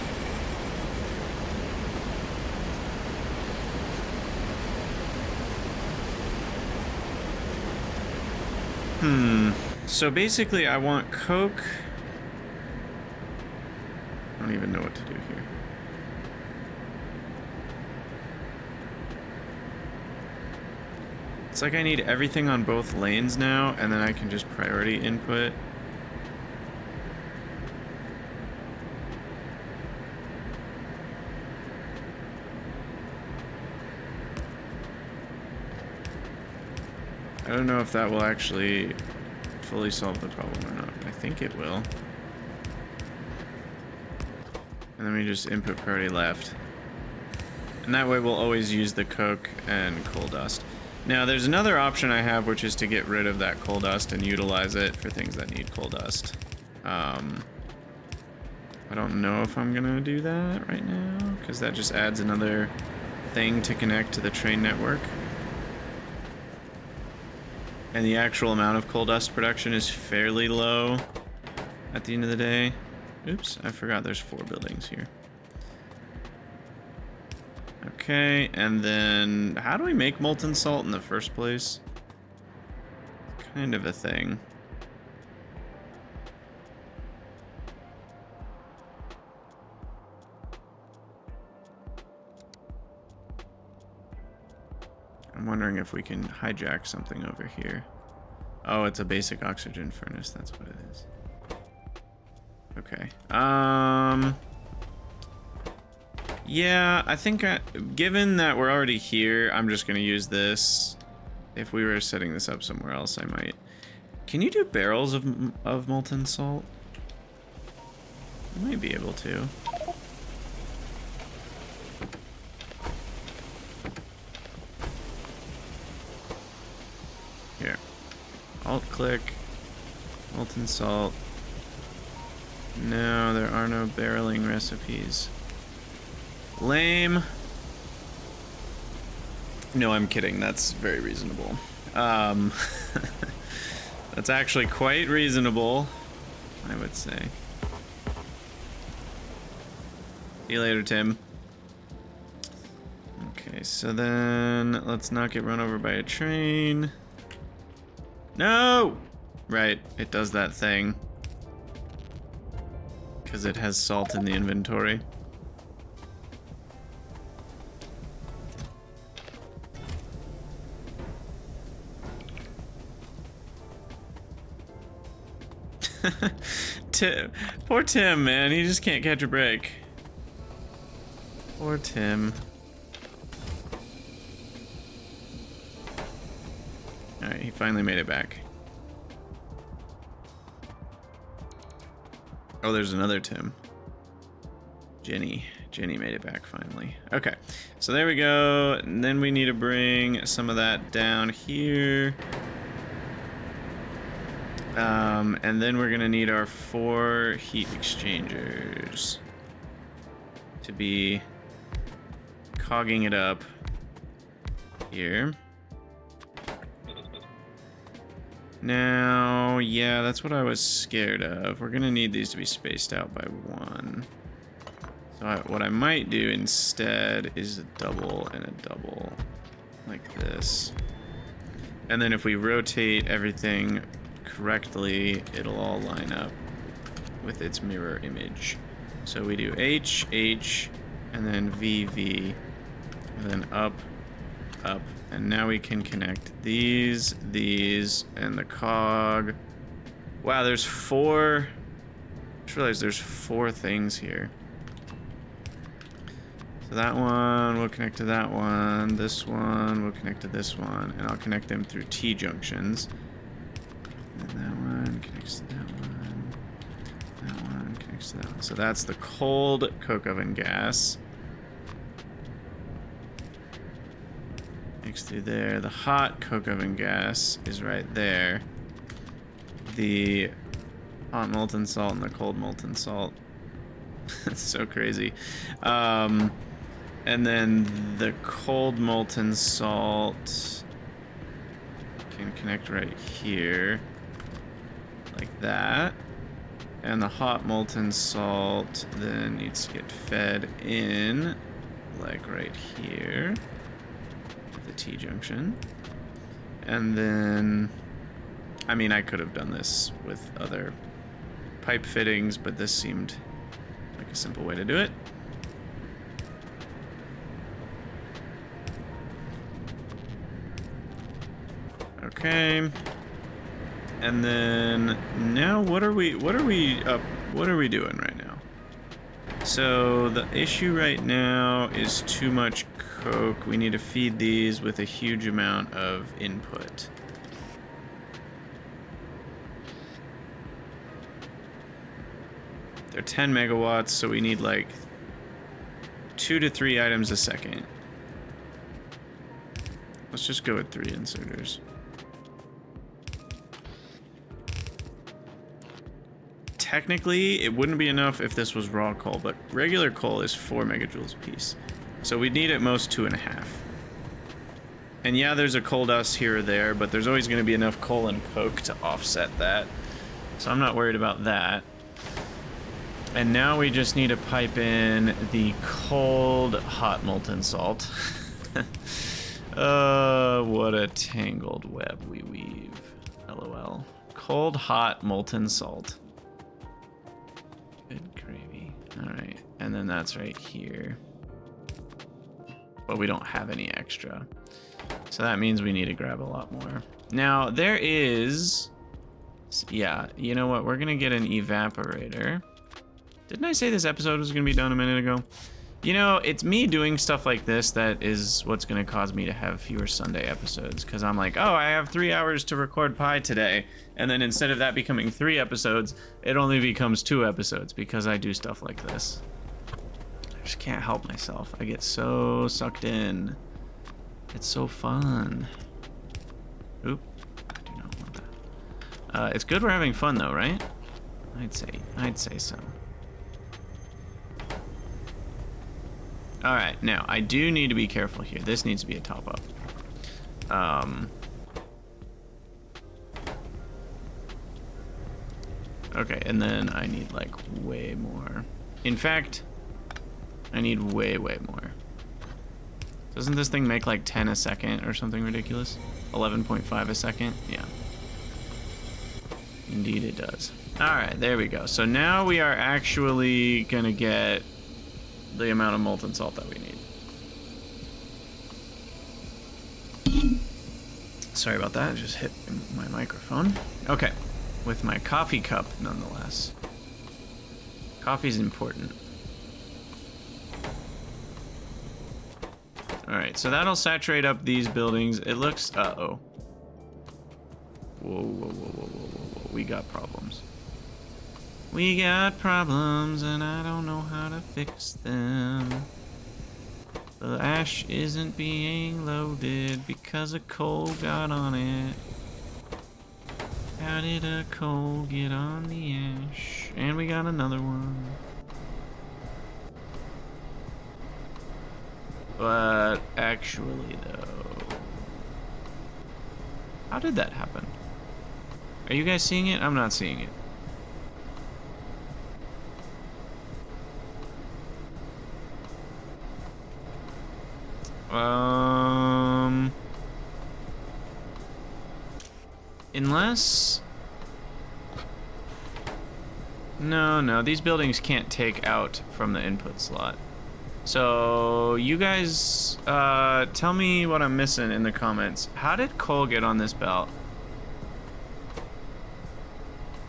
So basically I want Coke... I don't even know what to do here. It's like I need everything on both lanes now, and then I can just priority input. I don't know if that will actually fully solve the problem or not. I think it will. And then we just input priority left. And that way we'll always use the Coke and coal dust. Now there's another option I have, which is to get rid of that coal dust and utilize it for things that need coal dust. I don't know if I'm gonna do that right now, because that just adds another thing to connect to the train network. And the actual amount of coal dust production is fairly low at the end of the day. Oops, I forgot there's 4 buildings here. Okay, and then how do we make molten salt in the first place? Kind of a thing. I'm wondering if we can hijack something over here. Oh, it's a basic oxygen furnace, that's what it is. Okay. Yeah, I think given that we're already here, I'm just gonna use this. If we were setting this up somewhere else, I might. Can you do barrels of molten salt? You might be able to. Here. Alt-click. Molten salt. No, there are no barreling recipes. Lame. No, I'm kidding. That's very reasonable. That's actually quite reasonable, I would say. See you later, Tim. Okay, so then let's not get run over by a train. No! Right, it does that thing. Because it has salt in the inventory. Poor Tim, man. He just can't catch a break. Poor Tim. Alright, he finally made it back. Oh, there's another Tim. Jenny. Jenny made it back finally. Okay, so there we go. And then we need to bring some of that down here. And then we're gonna need our 4 heat exchangers to be cogging it up here. Now, yeah, that's what I was scared of. We're gonna need these to be spaced out by 1. So what I might do instead is a double and a double, like this. And then if we rotate everything correctly, it'll all line up with its mirror image. So we do H, H, and then V, V, and then up, up. And now we can connect these, and the cog. Wow, there's 4. I just realized there's 4 things here. So that one will connect to that one. This one will connect to this one. And I'll connect them through T-junctions. And that one connects to that one. That one connects to that one. So that's the cold coke oven gas. Next through there. The hot coke oven gas is right there. The hot molten salt and the cold molten salt. It's so crazy. And then the cold molten salt can connect right here. Like that. And the hot molten salt then needs to get fed in, like right here. The T-junction. And then, I mean, I could have done this with other pipe fittings, but this seemed like a simple way to do it. Okay. And then now what are we doing right now? So the issue right now is too much coke. We need to feed these with a huge amount of input. They're 10 megawatts, so we need like 2 to 3 items a second. Let's just go with 3 inserters. Technically, it wouldn't be enough if this was raw coal, but regular coal is 4 megajoules a piece. So we'd need at most 2.5. And yeah, there's a coal dust here or there, but there's always going to be enough coal and coke to offset that. So I'm not worried about that. And now we just need to pipe in the cold hot molten salt. What a tangled web we weave. LOL. Cold hot molten salt. Good gravy. Alright, and then that's right here. But we don't have any extra. So that means we need to grab a lot more. Now, there is... Yeah, you know what? We're going to get an evaporator. Didn't I say this episode was going to be done a minute ago? You know, it's me doing stuff like this that is what's going to cause me to have fewer Sunday episodes. Because I'm like, oh, I have 3 hours to record Pi today. And then instead of that becoming 3 episodes, it only becomes 2 episodes because I do stuff like this. I just can't help myself. I get so sucked in. It's so fun. Oop, I do not want that. It's good we're having fun though, right? I'd say so. All right, now I do need to be careful here. This needs to be a top up. Okay, and then I need like way more. In fact, I need way more. Doesn't this thing make like 10 a second or something ridiculous? 11.5 a second? Yeah. Indeed it does. All right, there we go. So now we are actually gonna get the amount of molten salt that we need. Sorry about that, I just hit my microphone. Okay, with my coffee cup nonetheless. Coffee's important. All right, so that'll saturate up these buildings. It looks, uh-oh. Whoa, we got problems. We got problems and I don't know how to fix them. The ash isn't being loaded because a coal got on it. How did a coal get on the ash? And we got another one. But actually though, how did that happen? Are you guys seeing it? I'm not seeing it. Unless... No, these buildings can't take out from the input slot. So, you guys, tell me what I'm missing in the comments. How did coal get on this belt?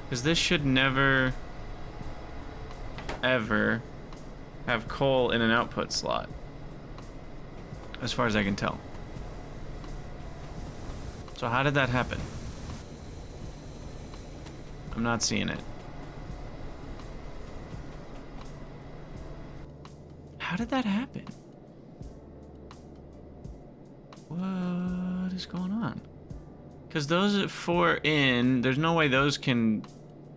Because this should never, ever have coal in an output slot. As far as I can tell. So how did that happen? I'm not seeing it. How did that happen? What is going on? Because those at 4 in, there's no way those can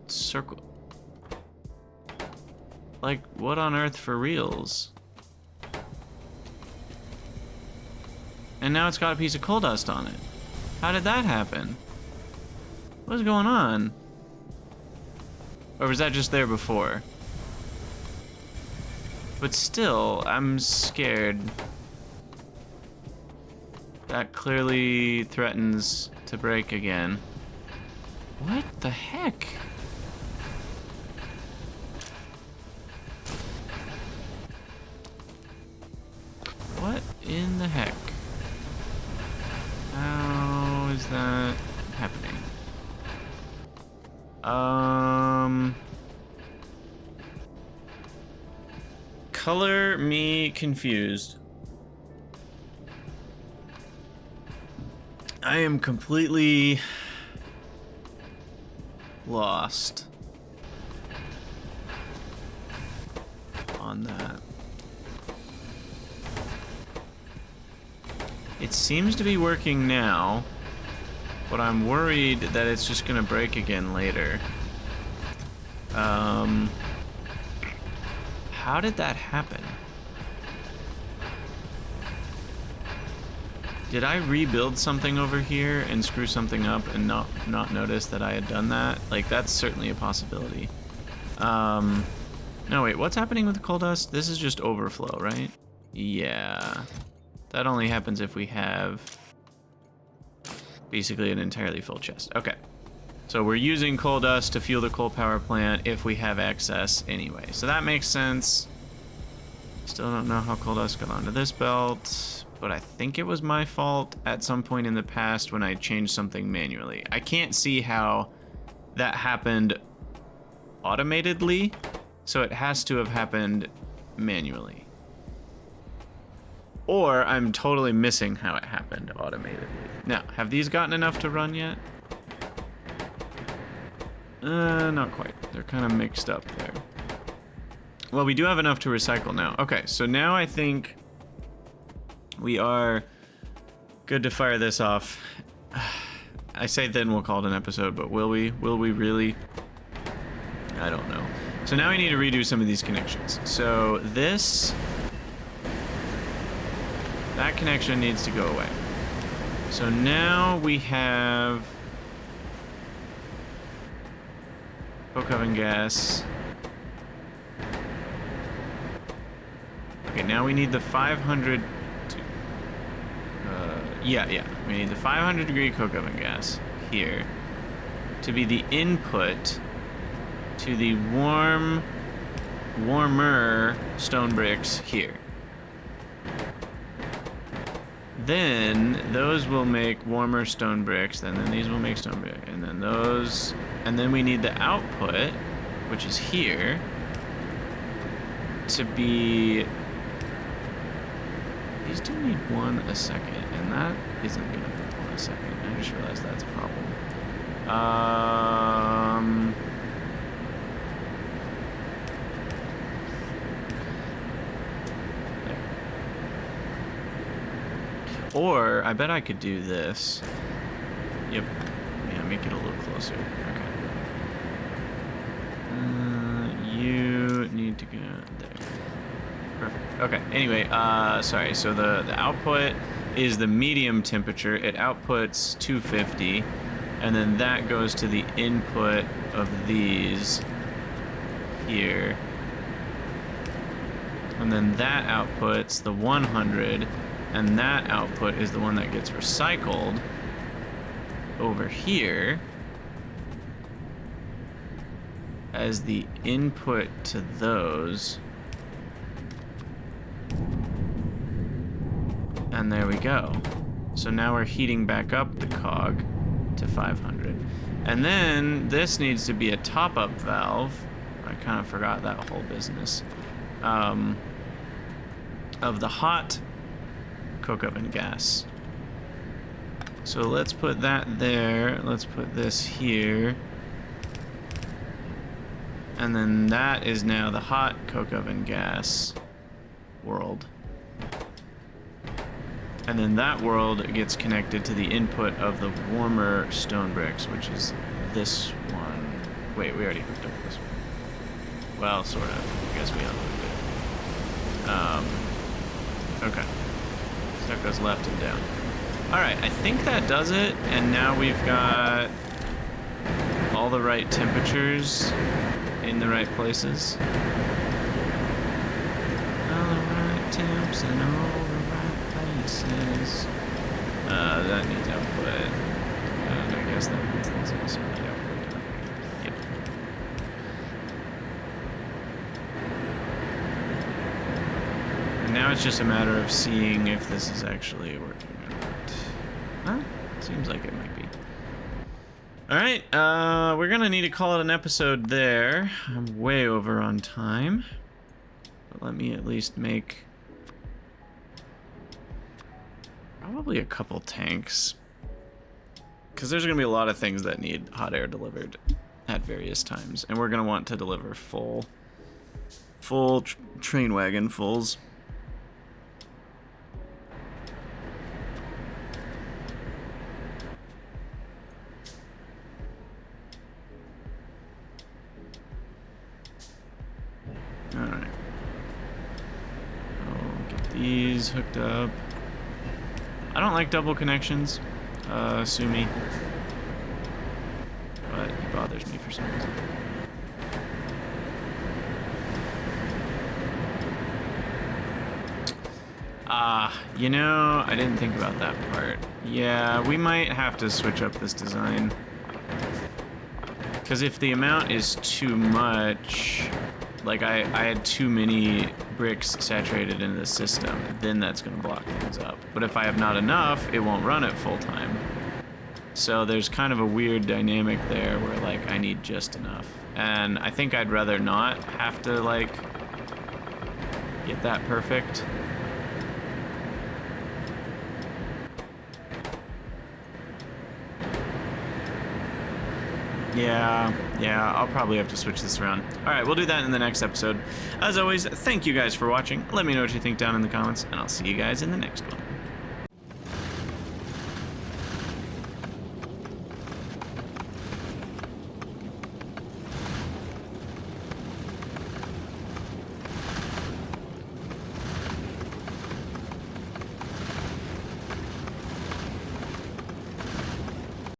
circle. Like, what on earth for reals? And now it's got a piece of coal dust on it. How did that happen? What's going on? Or was that just there before? But still, I'm scared. That clearly threatens to break again. What the heck? What in the heck? How is that happening? Color me confused. I am completely lost on that. It seems to be working now, but I'm worried that it's just gonna break again later. How did that happen? Did I rebuild something over here and screw something up and not notice that I had done that? Like, that's certainly a possibility. No, wait, what's happening with the coal dust? This is just overflow, right? Yeah. That only happens if we have basically an entirely full chest. Okay. So we're using coal dust to fuel the coal power plant if we have excess anyway. So that makes sense. Still don't know how coal dust got onto this belt, but I think it was my fault at some point in the past when I changed something manually. I can't see how that happened automatedly, so it has to have happened manually. Or I'm totally missing how it happened automatedly. Now, have these gotten enough to run yet? Not quite. They're kind of mixed up there. Well, we do have enough to recycle now. Okay, so now I think we are good to fire this off. I say then we'll call it an episode, but will we? Will we really? I don't know. So now we need to redo some of these connections. So that connection needs to go away. So now we have coke oven gas. Okay, now we need the 500. We need the 500 degree coke oven gas here to be the input to the warmer stone bricks here. Then those will make warmer stone bricks, and then these will make stone brick, and then those, and then we need the output, which is here, to be, these do need 1 a second, and that isn't gonna be 1 a second. I just realized that's a problem. Or, I bet I could do this. Yep. Yeah, make it a little closer. Okay. You need to go there. Perfect. Okay, anyway, sorry. So the output is the medium temperature. It outputs 250. And then that goes to the input of these here. And then that outputs the 100. And that output is the one that gets recycled over here as the input to those. And there we go. So now we're heating back up the cog to 500. And then this needs to be a top-up valve. I kind of forgot that whole business. Of the hot coke oven gas. So let's put that there. Let's put this here. And then that is now the hot coke oven gas world. And then that world gets connected to the input of the warmer stone bricks, which is this one. Wait, we already hooked up this one. Well, sort of. I guess we unhooked it. Okay. So that goes left and down. Alright, I think that does it. And now we've got all the right temperatures in the right places. All the right temps in all the right places. That needs output. And I guess that means that's also need output. Yep. And now it's just a matter of seeing if this is actually working or not. Huh? Seems like it might be. Alright, we're gonna need to call it an episode there. I'm way over on time. But let me at least make probably a couple tanks. Because there's gonna be a lot of things that need hot air delivered at various times. And we're gonna want to deliver full train wagon fulls. Alright. I'll get these hooked up. I don't like double connections, sue me. But it bothers me for some reason. You know, I didn't think about that part. Yeah, we might have to switch up this design. Because if the amount is too much, like I had too many bricks saturated into the system, then that's going to block things up. But if I have not enough, it won't run at full time. So there's kind of a weird dynamic there where like I need just enough. And I think I'd rather not have to like get that perfect. Yeah, I'll probably have to switch this around. Alright, we'll do that in the next episode. As always, thank you guys for watching. Let me know what you think down in the comments, and I'll see you guys in the next one.